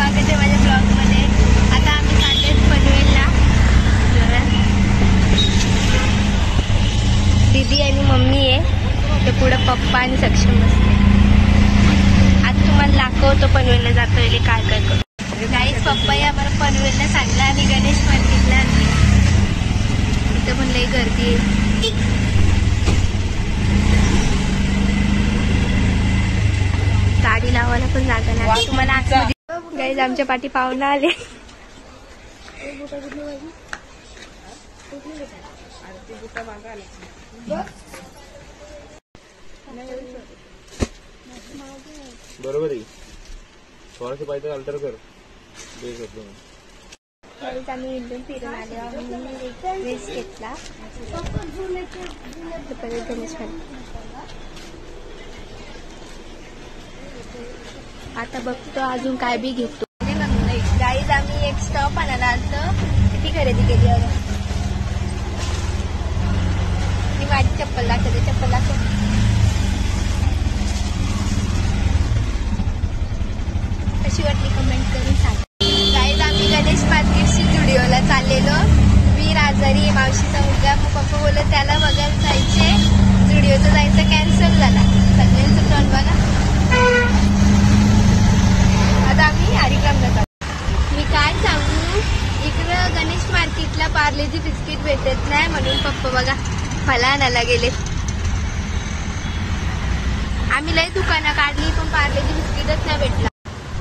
स्वागत आहे माझ्या ब्लॉग मध्ये। आता आम्ही चालले पनवेलला। दीदी आणि मम्मी आहे, तर पुढे पप्पा आणि सक्षम बसले। आज तुम्हाला दाखवतो पनवेलला जातो वेळी काय काय करतो। गाईस पप्पा आम्हाला पनवेलला सांगला आणि गणेश मार्केटला इथं पण लई गर्दी आहे। गाडी लावायला पण जागा नाही। तुम्हाला आज गाईज आमच्या पाठी पाहुणा आले। बरोबर आहे, थोडासा पाहिजे अल्टर कर। आम्ही इंडियन फिरून आलो। आम्ही ड्रेस घेतला गणेश। आता बघतो अजून काय बी घेतो। गाईज आम्ही एक स्टॉप आणायला आलतो। किती खरेदी केली अगं। मी माझी चप्पल दाखवते, चप्पल दाखव। कशी वाटली कमेंट करून सांग। गाईज आम्ही गणेश मार्केटची जुडिओला चाललेलो। वीर आजारी मावशीचा मुलगा, मग पप्पा बोलले त्याला बघायला जायचे। जुडिओचं जायचं कॅन्सल झाला। सगळ्यांचं तोंड बघा। आता आम्ही हरिक्रमला जातो। मी काय सांगू, इकडं गणेश मार्केटला पार्लेजी बिस्किट भेटत नाही म्हणून पप्पा बघा फला आणायला गेले। आम्ही लई दुकानं काढली पण पार्लेजी बिस्किटच नाही भेटला।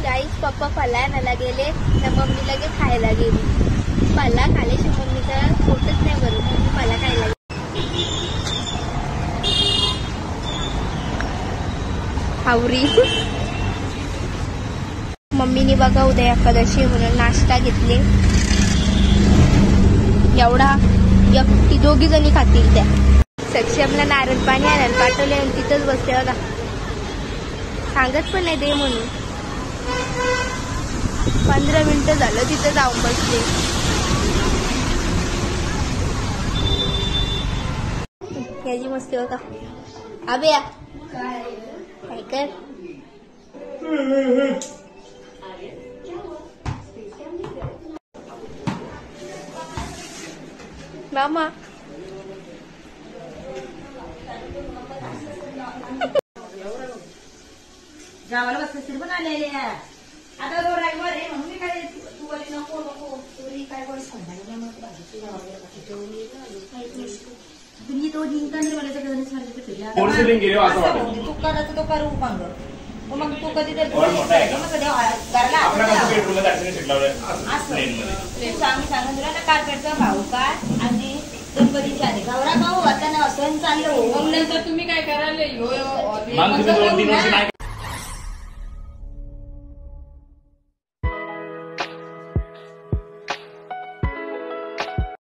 गाईस पप्पा फला आणायला गेले तर मम्मी लगेच खायला गेली। फला खाल्याशी मम्मीचं पोटच नाही भरत, मम्मी फला खायला गेली। हावरी मम्मीने बघा उद्या एकादशी म्हणून नाश्ता घेतले। एवढा एकटी दोघी जणी खातील त्या। सक्षमला नारळ पाणी आणायला पाठवले आणि तिथंच बसते बघा। सांगत पण नाही दे म्हणून। 15 मिनिटं झालं तिथं जाऊन बसले। याची मस्ती बघा। अबे काय कर मामा। गावाला बसतील पण आलेले आता ड्रायव्हर आहे म्हणून मी काय तू वाली नको नको तुरी काय बोल तुम्ही तो जिंकणे बोलायचं गणेश मार्केटला फिरला तू करायचं तो करू मांग मग तू कधी तर सांगून तुला ना कार्पेटचा भाऊ काय आणि गणपतीचे आले गौरा भाऊ आता ना असं चाललं मग नंतर तुम्ही काय करायला